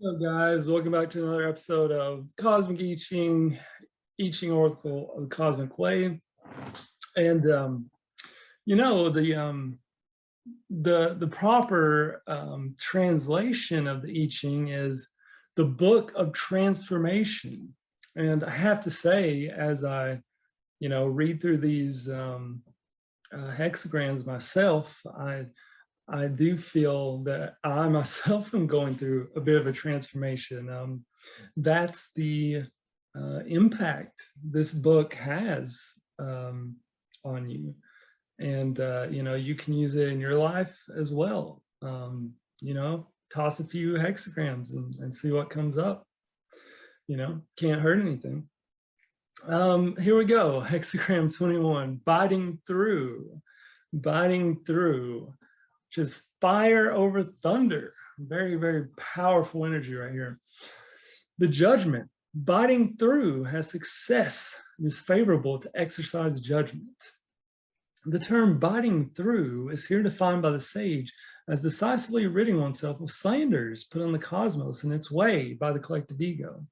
Hello, guys. Welcome back to another episode of Cosmic I Ching Oracle of the Cosmic Way. And the proper translation of the I Ching is the Book of Transformation. And I have to say, as I read through these hexagrams myself, I do feel that I myself am going through a bit of a transformation. That's the impact this book has on you. And, you can use it in your life as well. Toss a few hexagrams and see what comes up. Can't hurt anything. Here we go. Hexagram 21, biting through, which is fire over thunder. Very, very powerful energy right here. The judgment, biting through, has success and is favorable to exercise judgment. The term biting through is here defined by the sage as decisively ridding oneself of slanders put on the cosmos in its way by the collective ego.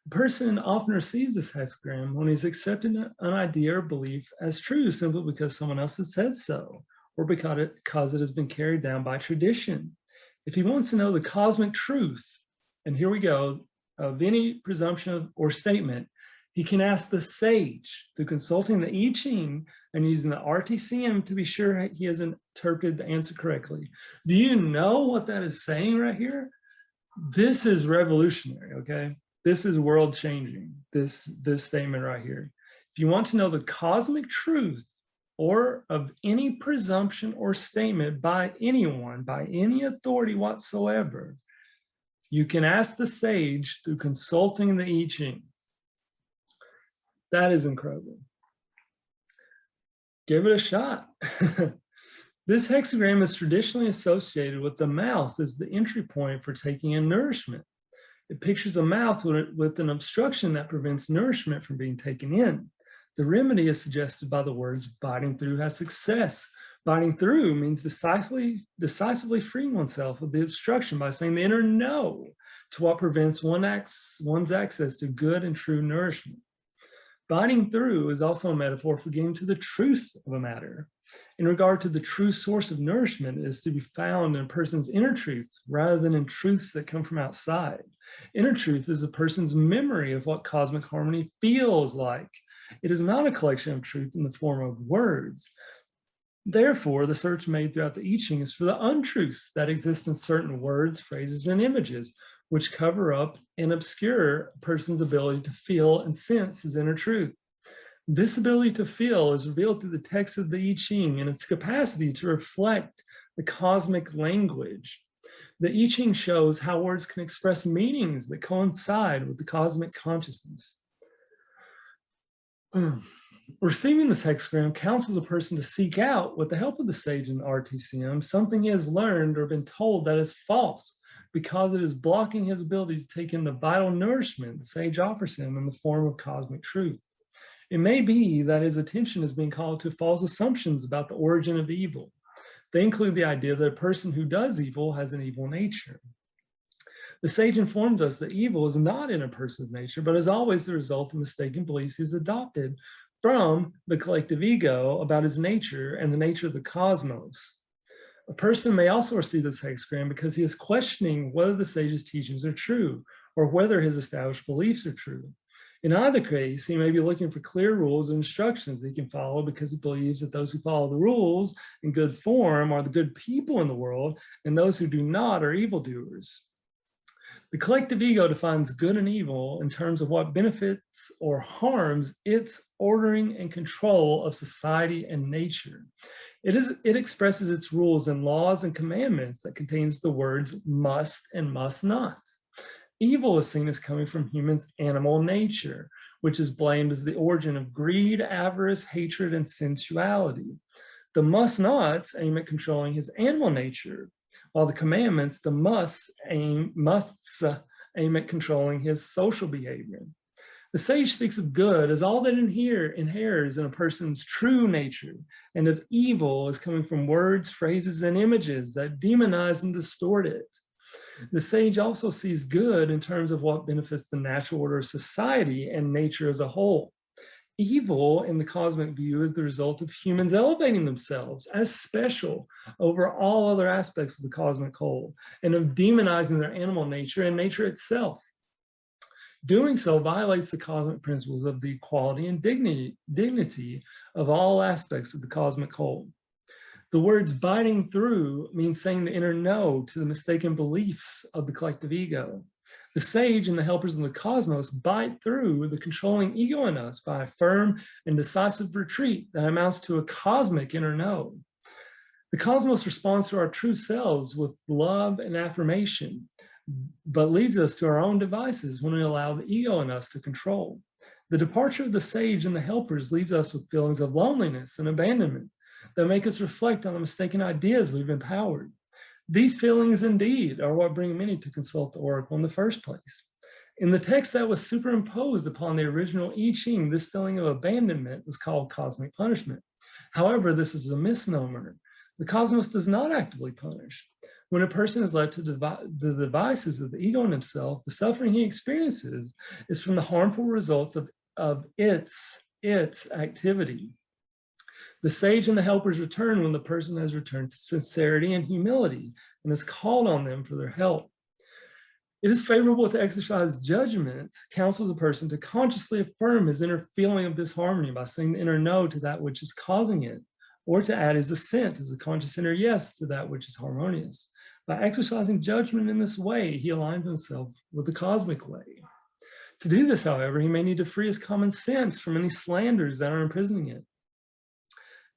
A person often receives this hexagram when he's accepted an idea or belief as true simply because someone else has said so, or because it has been carried down by tradition. If he wants to know the cosmic truth, and here we go, of any presumption or statement, he can ask the sage through consulting the I Ching and using the RTCM to be sure he has interpreted the answer correctly. Do you know what that is saying right here? This is revolutionary, okay? This is world changing, this statement right here. If you want to know the cosmic truth or of any presumption or statement by anyone, by any authority whatsoever, you can ask the sage through consulting the I Ching. That is incredible. Give it a shot. This hexagram is traditionally associated with the mouth as the entry point for taking in nourishment. It pictures a mouth with an obstruction that prevents nourishment from being taken in. The remedy is suggested by the words biting through has success. Biting through means decisively freeing oneself of the obstruction by saying the inner no to what prevents one's access to good and true nourishment. Biting through is also a metaphor for getting to the truth of a matter. In regard to the true source of nourishment is to be found in a person's inner truth rather than in truths that come from outside. Inner truth is a person's memory of what cosmic harmony feels like. It is not a collection of truth in the form of words. Therefore, the search made throughout the I Ching is for the untruths that exist in certain words, phrases, and images, which cover up and obscure a person's ability to feel and sense his inner truth. This ability to feel is revealed through the text of the I Ching and its capacity to reflect the cosmic language. The I Ching shows how words can express meanings that coincide with the cosmic consciousness. Receiving this hexagram counsels a person to seek out, with the help of the sage and the RTCM, something he has learned or been told that is false, because it is blocking his ability to take in the vital nourishment the sage offers him in the form of cosmic truth. It may be that his attention is being called to false assumptions about the origin of evil. They include the idea that a person who does evil has an evil nature. The sage informs us that evil is not in a person's nature, but is always the result of mistaken beliefs he's adopted from the collective ego about his nature and the nature of the cosmos. A person may also receive this hexagram because he is questioning whether the sage's teachings are true or whether his established beliefs are true. In either case, he may be looking for clear rules and instructions that he can follow because he believes that those who follow the rules in good form are the good people in the world, and those who do not are evildoers. The collective ego defines good and evil in terms of what benefits or harms its ordering and control of society and nature. It expresses its rules in laws and commandments that contains the words must and must not. Evil is seen as coming from humans' animal nature, which is blamed as the origin of greed, avarice, hatred, and sensuality. The must nots aim at controlling his animal nature, while the commandments, the musts aim at controlling his social behavior. The sage speaks of good as all that inheres in a person's true nature, and of evil as coming from words, phrases, and images that demonize and distort it. The sage also sees good in terms of what benefits the natural order of society and nature as a whole. Evil in the cosmic view is the result of humans elevating themselves as special over all other aspects of the cosmic whole and of demonizing their animal nature and nature itself. Doing so violates the cosmic principles of the equality and dignity of all aspects of the cosmic whole. The words biting through means saying the inner no to the mistaken beliefs of the collective ego. The sage and the helpers in the cosmos bite through the controlling ego in us by a firm and decisive retreat that amounts to a cosmic inner no. The cosmos responds to our true selves with love and affirmation, but leaves us to our own devices when we allow the ego in us to control. The departure of the sage and the helpers leaves us with feelings of loneliness and abandonment that make us reflect on the mistaken ideas we've empowered. These feelings indeed are what bring many to consult the oracle in the first place. In the text that was superimposed upon the original I Ching, this feeling of abandonment was called cosmic punishment. However, this is a misnomer. The cosmos does not actively punish. When a person is led to the devices of the ego in himself, the suffering he experiences is from the harmful results of its activity. The sage and the helpers return when the person has returned to sincerity and humility and has called on them for their help. It is favorable to exercise judgment, counsels a person to consciously affirm his inner feeling of disharmony by saying the inner no to that which is causing it, or to add his assent as a conscious inner yes to that which is harmonious. By exercising judgment in this way, he aligns himself with the cosmic way. To do this, however, he may need to free his common sense from any slanders that are imprisoning it.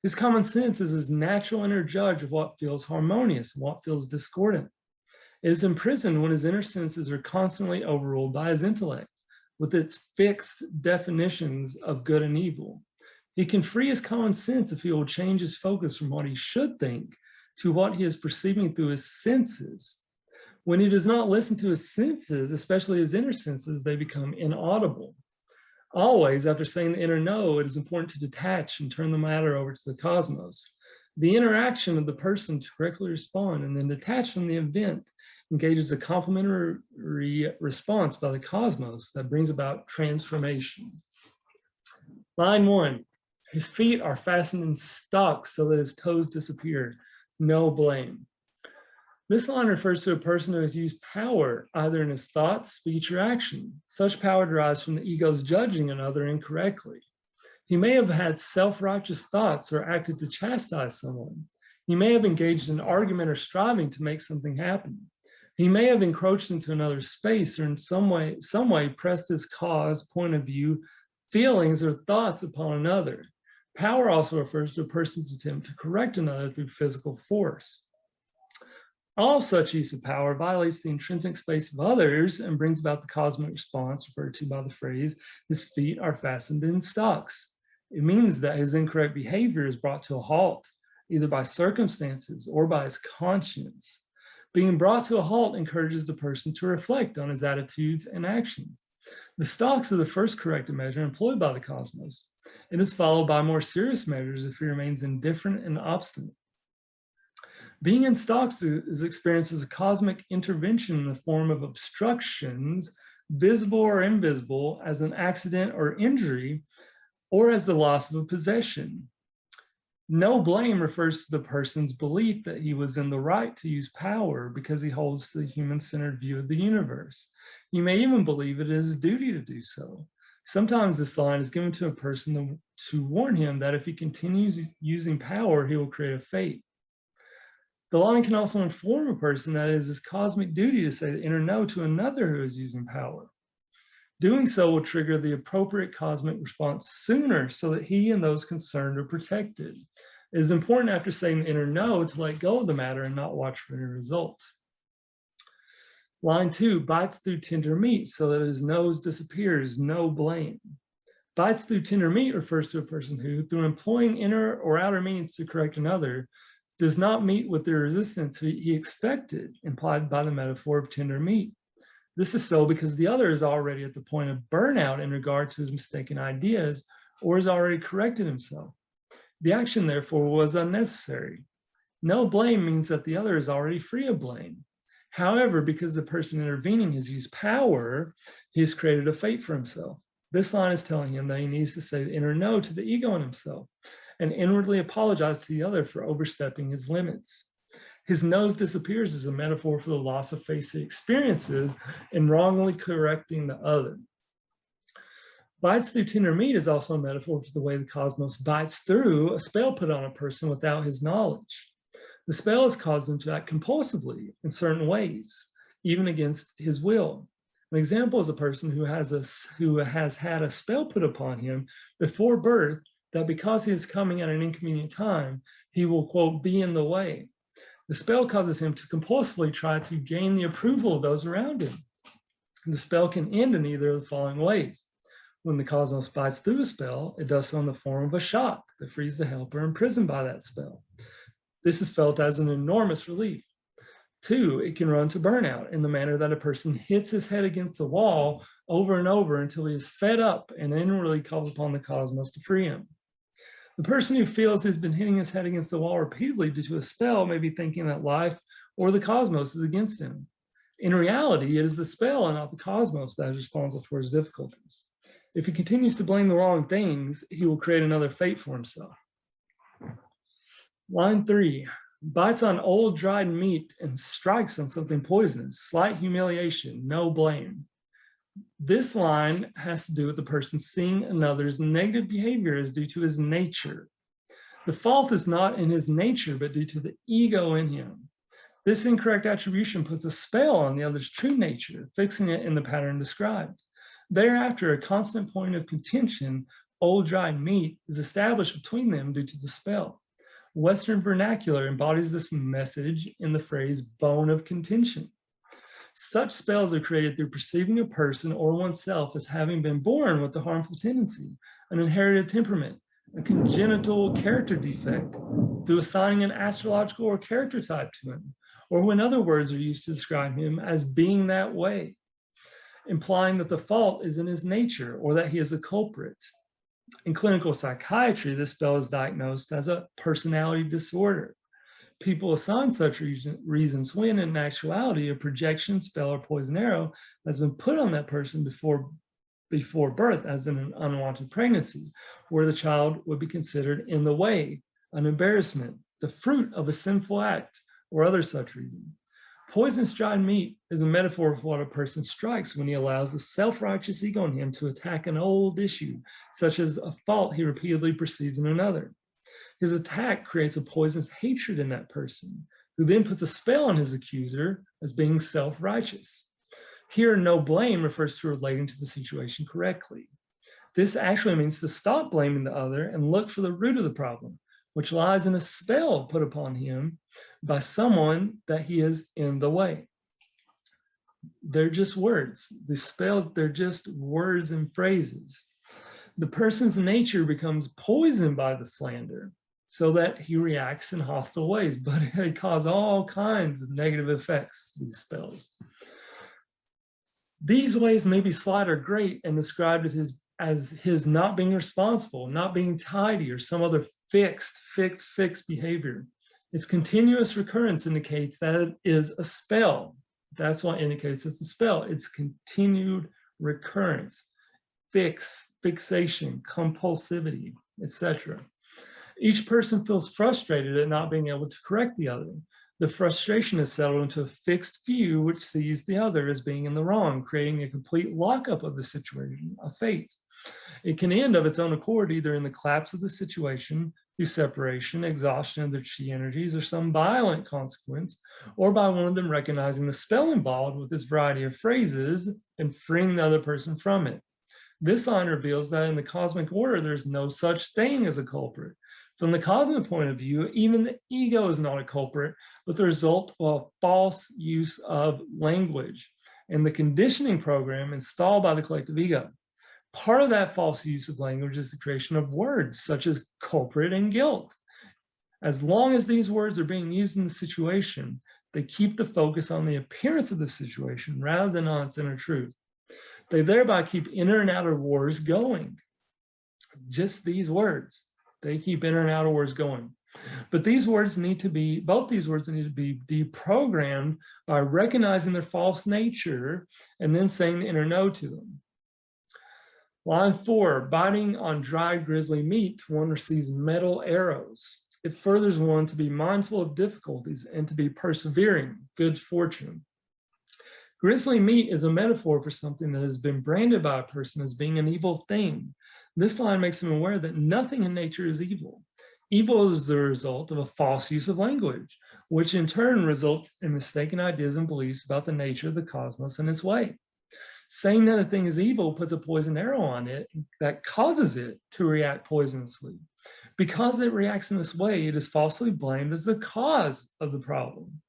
His common sense is his natural inner judge of what feels harmonious and what feels discordant. It is imprisoned when his inner senses are constantly overruled by his intellect, with its fixed definitions of good and evil. He can free his common sense if he will change his focus from what he should think to what he is perceiving through his senses. When he does not listen to his senses, especially his inner senses, they become inaudible. Always, after saying the inner no, it is important to detach and turn the matter over to the cosmos. The interaction of the person to correctly respond and then detach from the event engages a complementary response by the cosmos that brings about transformation. Line 1, his feet are fastened in stocks so that his toes disappear. No blame. This line refers to a person who has used power either in his thoughts, speech, or action. Such power derives from the ego's judging another incorrectly. He may have had self-righteous thoughts or acted to chastise someone. He may have engaged in argument or striving to make something happen. He may have encroached into another's space or in some way pressed his cause, point of view, feelings, or thoughts upon another. Power also refers to a person's attempt to correct another through physical force. All such use of power violates the intrinsic space of others and brings about the cosmic response referred to by the phrase, his feet are fastened in stocks. It means that his incorrect behavior is brought to a halt, either by circumstances or by his conscience. Being brought to a halt encourages the person to reflect on his attitudes and actions. The stocks are the first corrective measure employed by the cosmos. It is followed by more serious measures if he remains indifferent and obstinate. Being in stocks is experienced as a cosmic intervention in the form of obstructions, visible or invisible, as an accident or injury, or as the loss of a possession. No blame refers to the person's belief that he was in the right to use power because he holds the human-centered view of the universe. He may even believe it is his duty to do so. Sometimes this line is given to a person to warn him that if he continues using power, he will create a fate. The line can also inform a person that it is his cosmic duty to say the inner no to another who is using power. Doing so will trigger the appropriate cosmic response sooner so that he and those concerned are protected. It is important after saying the inner no to let go of the matter and not watch for any results. Line 2, bites through tender meat so that his nose disappears, no blame. Bites through tender meat refers to a person who, through employing inner or outer means to correct another, does not meet with the resistance he expected, implied by the metaphor of tender meat. This is so because the other is already at the point of burnout in regard to his mistaken ideas or has already corrected himself. The action, therefore, was unnecessary. No blame means that the other is already free of blame. However, because the person intervening has used power, he's created a fate for himself. This line is telling him that he needs to say the inner no to the ego in himself and inwardly apologize to the other for overstepping his limits. His nose disappears as a metaphor for the loss of face he experiences in wrongly correcting the other. Bites through tender meat is also a metaphor for the way the cosmos bites through a spell put on a person without his knowledge. The spell has caused him to act compulsively in certain ways, even against his will. An example is a person who has had a spell put upon him before birth that because he is coming at an inconvenient time, he will, quote, be in the way. The spell causes him to compulsively try to gain the approval of those around him. The spell can end in either of the following ways. When the cosmos bites through a spell, it does so in the form of a shock that frees the helper imprisoned by that spell. This is felt as an enormous relief. 2, it can run to burnout in the manner that a person hits his head against the wall over and over until he is fed up and inwardly calls upon the cosmos to free him. The person who feels he's been hitting his head against the wall repeatedly due to a spell may be thinking that life or the cosmos is against him. In reality, it is the spell and not the cosmos that is responsible for his difficulties. If he continues to blame the wrong things, he will create another fate for himself. Line 3, bites on old dried meat and strikes on something poisonous, slight humiliation, no blame. This line has to do with the person seeing another's negative behavior as due to his nature. The fault is not in his nature, but due to the ego in him. This incorrect attribution puts a spell on the other's true nature, fixing it in the pattern described. Thereafter, a constant point of contention, old dried meat, is established between them due to the spell. Western vernacular embodies this message in the phrase bone of contention. Such spells are created through perceiving a person or oneself as having been born with a harmful tendency, an inherited temperament, a congenital character defect, through assigning an astrological or character type to him, or when other words are used to describe him as being that way, implying that the fault is in his nature or that he is a culprit. In clinical psychiatry, this spell is diagnosed as a personality disorder. People assign such reasons when, in actuality, a projection, spell, or poison arrow has been put on that person before birth, as in an unwanted pregnancy, where the child would be considered in the way, an embarrassment, the fruit of a sinful act, or other such reason. Poisonous dried meat is a metaphor for what a person strikes when he allows the self-righteous ego in him to attack an old issue, such as a fault he repeatedly perceives in another. His attack creates a poisonous hatred in that person, who then puts a spell on his accuser as being self-righteous. Here, no blame refers to relating to the situation correctly. This actually means to stop blaming the other and look for the root of the problem, which lies in a spell put upon him by someone that he is in the way. They're just words. The spells, they're just words and phrases. The person's nature becomes poisoned by the slander so that he reacts in hostile ways, but they cause all kinds of negative effects, these spells. These ways may be slight or great and described as his not being responsible, not being tidy, or some other fixed behavior. Its continuous recurrence indicates that it is a spell. That's what indicates it's a spell. It's continued recurrence, fixation, compulsivity, etc. Each person feels frustrated at not being able to correct the other. The frustration is settled into a fixed view which sees the other as being in the wrong, creating a complete lockup of the situation, a fate. It can end of its own accord either in the collapse of the situation, through separation, exhaustion of their chi energies, or some violent consequence, or by one of them recognizing the spell involved with this variety of phrases and freeing the other person from it. This line reveals that in the cosmic order, there's no such thing as a culprit. From the cosmic point of view, even the ego is not a culprit, but the result of a false use of language and the conditioning program installed by the collective ego. Part of that false use of language is the creation of words such as culprit and guilt. As long as these words are being used in the situation, they keep the focus on the appearance of the situation rather than on its inner truth. They thereby keep inner and outer wars going. Just these words, they keep inner and outer wars going. But both these words need to be deprogrammed by recognizing their false nature and then saying the inner no to them. Line 4, biting on dry grizzly meat, one receives metal arrows. It furthers one to be mindful of difficulties and to be persevering, good fortune. Grizzly meat is a metaphor for something that has been branded by a person as being an evil thing. This line makes him aware that nothing in nature is evil. Evil is the result of a false use of language, which in turn results in mistaken ideas and beliefs about the nature of the cosmos and its way. Saying that a thing is evil puts a poison arrow on it that causes it to react poisonously. Because it reacts in this way, it is falsely blamed as the cause of the problem.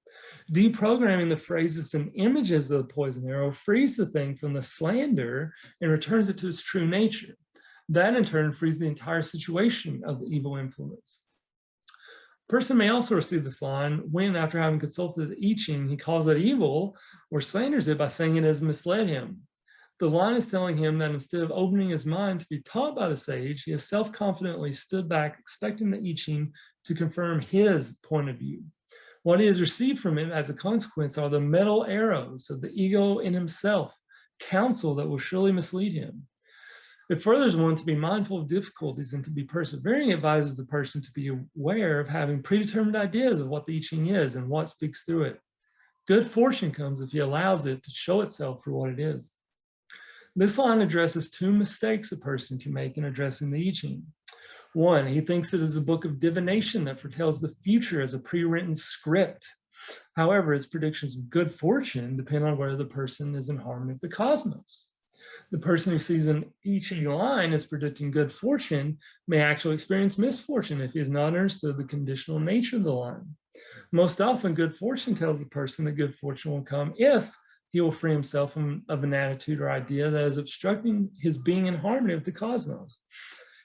Deprogramming the phrases and images of the poison arrow frees the thing from the slander and returns it to its true nature. That in turn frees the entire situation of the evil influence. A person may also receive this line when, after having consulted the I Ching, he calls it evil or slanders it by saying it has misled him. The line is telling him that instead of opening his mind to be taught by the sage, he has self-confidently stood back, expecting the I Ching to confirm his point of view. What he has received from it as a consequence are the metal arrows of the ego in himself, counsel that will surely mislead him. It furthers one to be mindful of difficulties and to be persevering. It advises the person to be aware of having predetermined ideas of what the I Ching is and what speaks through it. Good fortune comes if he allows it to show itself for what it is. This line addresses two mistakes a person can make in addressing the I Ching. One, he thinks it is a book of divination that foretells the future as a pre-written script. However, its predictions of good fortune depend on whether the person is in harmony with the cosmos. The person who sees an I Ching line as predicting good fortune may actually experience misfortune if he has not understood the conditional nature of the line. Most often, good fortune tells the person that good fortune will come if he will free himself of an attitude or idea that is obstructing his being in harmony with the cosmos.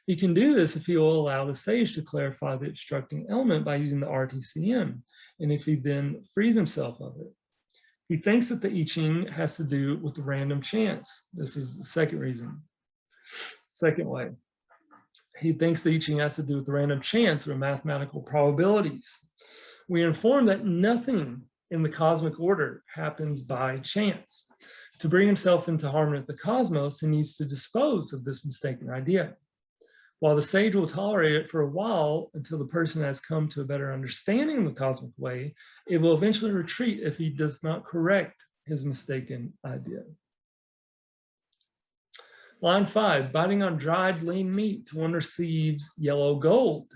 He can do this if he will allow the sage to clarify the obstructing element by using the RTCM, and if he then frees himself of it. He thinks that the I Ching has to do with random chance. This is the second reason. Second way, he thinks the I Ching has to do with random chance or mathematical probabilities. We are informed that nothing in the cosmic order happens by chance. To bring himself into harmony with the cosmos, he needs to dispose of this mistaken idea. While the sage will tolerate it for a while until the person has come to a better understanding of the cosmic way, it will eventually retreat if he does not correct his mistaken idea. Line 5, biting on dried lean meat, one receives yellow gold.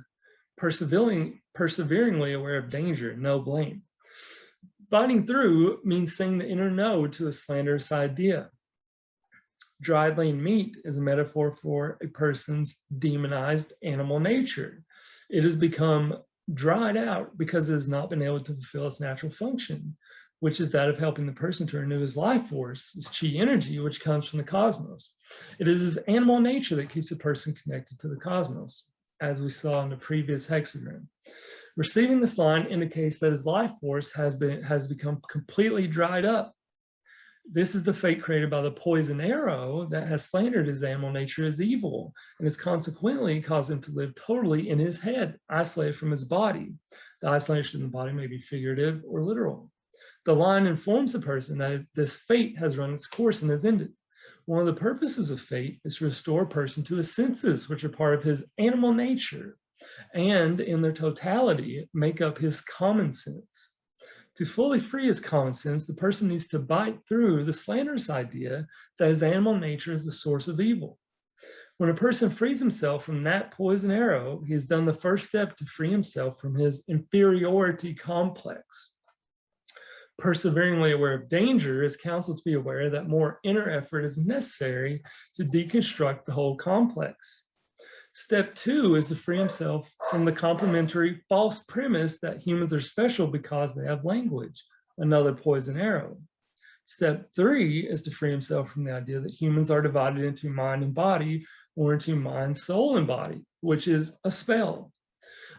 Perseveringly aware of danger, no blame. Biting through means saying the inner no to a slanderous idea. Dried lean meat is a metaphor for a person's demonized animal nature. It has become dried out because it has not been able to fulfill its natural function, which is that of helping the person to renew his life force, his chi energy, which comes from the cosmos. It is his animal nature that keeps a person connected to the cosmos, as we saw in the previous hexagram. Receiving this line indicates that his life force has become completely dried up. This is the fate created by the poison arrow that has slandered his animal nature as evil and has consequently caused him to live totally in his head, isolated from his body. The isolation in the body may be figurative or literal. The line informs the person that this fate has run its course and has ended. One of the purposes of fate is to restore a person to his senses, which are part of his animal nature, and in their totality make up his common sense. To fully free his common sense, the person needs to bite through the slanderous idea that his animal nature is the source of evil. When a person frees himself from that poison arrow, he has done the first step to free himself from his inferiority complex. Perseveringly aware of danger is counseled to be aware that more inner effort is necessary to deconstruct the whole complex. Step 2 is to free himself from the complementary false premise that humans are special because they have language, another poison arrow. Step 3 is to free himself from the idea that humans are divided into mind and body or into mind, soul, and body, which is a spell.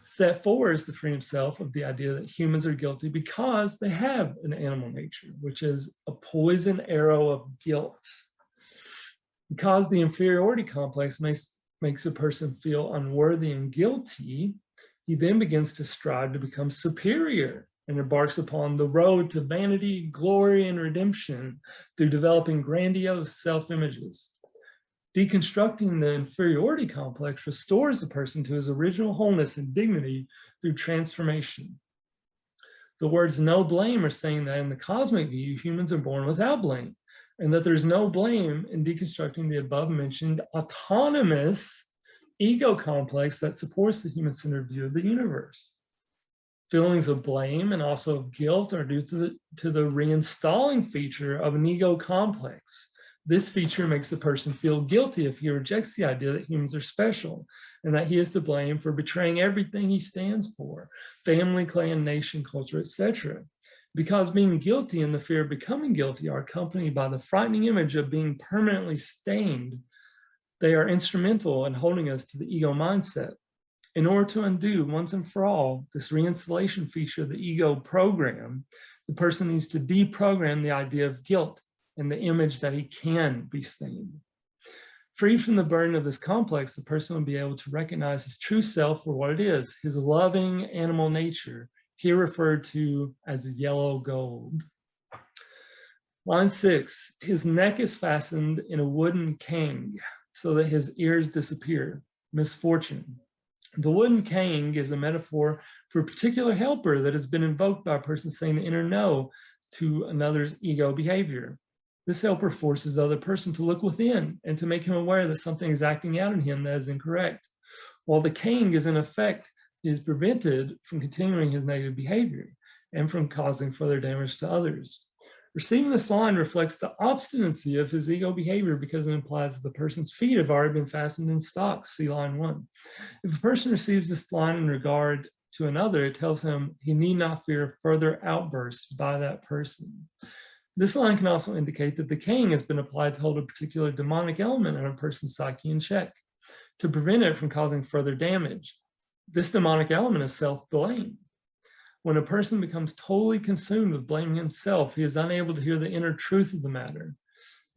Step 4 is to free himself of the idea that humans are guilty because they have an animal nature, which is a poison arrow of guilt. Because the inferiority complex makes a person feel unworthy and guilty, He then begins to strive to become superior and embarks upon the road to vanity, glory, and redemption through developing grandiose self-images. Deconstructing the inferiority complex restores the person to his original wholeness and dignity through transformation. The words no blame are saying that in the cosmic view, humans are born without blame, and that there's no blame in deconstructing the above mentioned autonomous ego complex that supports the human-centered view of the universe. Feelings of blame and also of guilt are due to the reinstalling feature of an ego complex. This feature makes the person feel guilty if he rejects the idea that humans are special and that he is to blame for betraying everything he stands for, family, clan, nation, culture, etc. Because being guilty and the fear of becoming guilty are accompanied by the frightening image of being permanently stained, they are instrumental in holding us to the ego mindset. In order to undo once and for all this reinstallation feature of the ego program, the person needs to deprogram the idea of guilt and the image that he can be stained. Free from the burden of this complex, the person will be able to recognize his true self for what it is, his loving animal nature, here referred to as yellow gold. Line 6, his neck is fastened in a wooden cane so that his ears disappear, misfortune. The wooden cane is a metaphor for a particular helper that has been invoked by a person saying the inner no to another's ego behavior. This helper forces the other person to look within and to make him aware that something is acting out in him that is incorrect. While the king is in effect, he is prevented from continuing his negative behavior and from causing further damage to others. Receiving this line reflects the obstinacy of his ego behavior because it implies that the person's feet have already been fastened in stocks, see line 1. If a person receives this line in regard to another, it tells him he need not fear further outbursts by that person. This line can also indicate that the king has been applied to hold a particular demonic element in a person's psyche in check, to prevent it from causing further damage. This demonic element is self-blame. When a person becomes totally consumed with blaming himself, he is unable to hear the inner truth of the matter.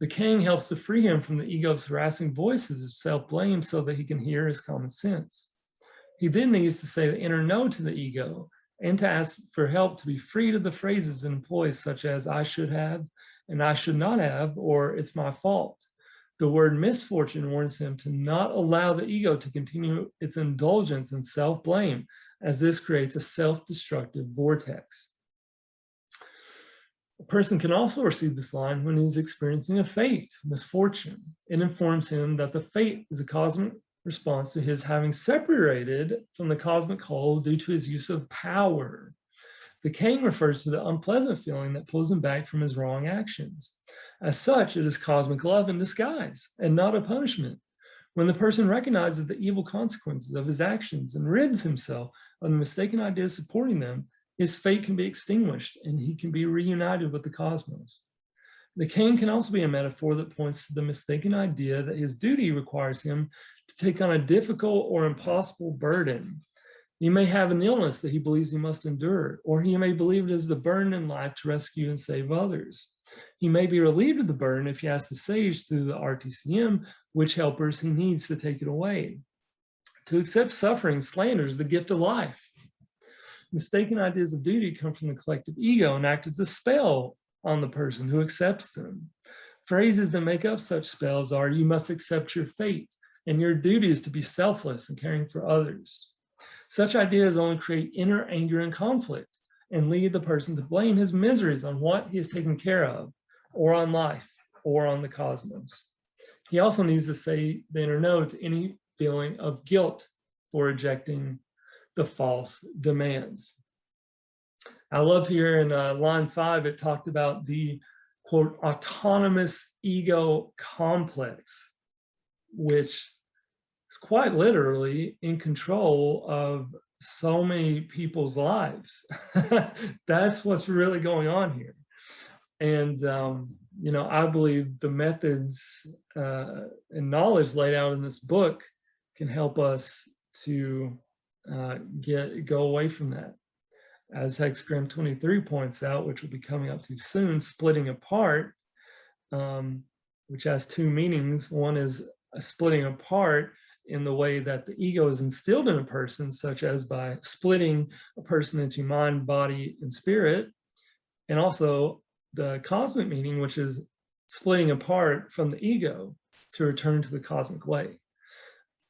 The king helps to free him from the ego's harassing voices of self-blame so that he can hear his common sense. He then needs to say the inner no to the ego and to ask for help to be freed of the phrases it employs, such as I should have and I should not have, or it's my fault. The word misfortune warns him to not allow the ego to continue its indulgence in self-blame, as this creates a self-destructive vortex. A person can also receive this line when he's experiencing a fate, misfortune. It informs him that the fate is a cosmic response to his having separated from the cosmic whole due to his use of power. The king refers to the unpleasant feeling that pulls him back from his wrong actions. As such, it is cosmic love in disguise and not a punishment. When the person recognizes the evil consequences of his actions and rids himself of the mistaken ideas supporting them, his fate can be extinguished and he can be reunited with the cosmos. The king can also be a metaphor that points to the mistaken idea that his duty requires him to take on a difficult or impossible burden. He may have an illness that he believes he must endure, or he may believe it is the burden in life to rescue and save others. He may be relieved of the burden if he asks the sage through the RTCM which helpers he needs to take it away. To accept suffering slanders the gift of life. Mistaken ideas of duty come from the collective ego and act as a spell on the person who accepts them. Phrases that make up such spells are, you must accept your fate, and your duty is to be selfless and caring for others. Such ideas only create inner anger and conflict and lead the person to blame his miseries on what he has taken care of, or on life, or on the cosmos. He also needs to say the inner no to any feeling of guilt for rejecting the false demands. I love here in line 5, it talked about the, quote, autonomous ego complex, which is quite literally in control of so many people's lives. That's what's really going on here. And, you know, I believe the methods and knowledge laid out in this book can help us to go away from that. As Hexagram 23 points out, which will be coming up too soon, splitting apart, which has two meanings. One is splitting apart in the way that the ego is instilled in a person, such as by splitting a person into mind, body, and spirit, and also the cosmic meaning, which is splitting apart from the ego to return to the cosmic way.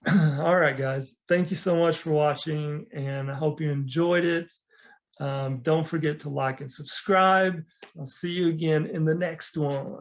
All right, guys, thank you so much for watching, and I hope you enjoyed it. Don't forget to like and subscribe. I'll see you again in the next one.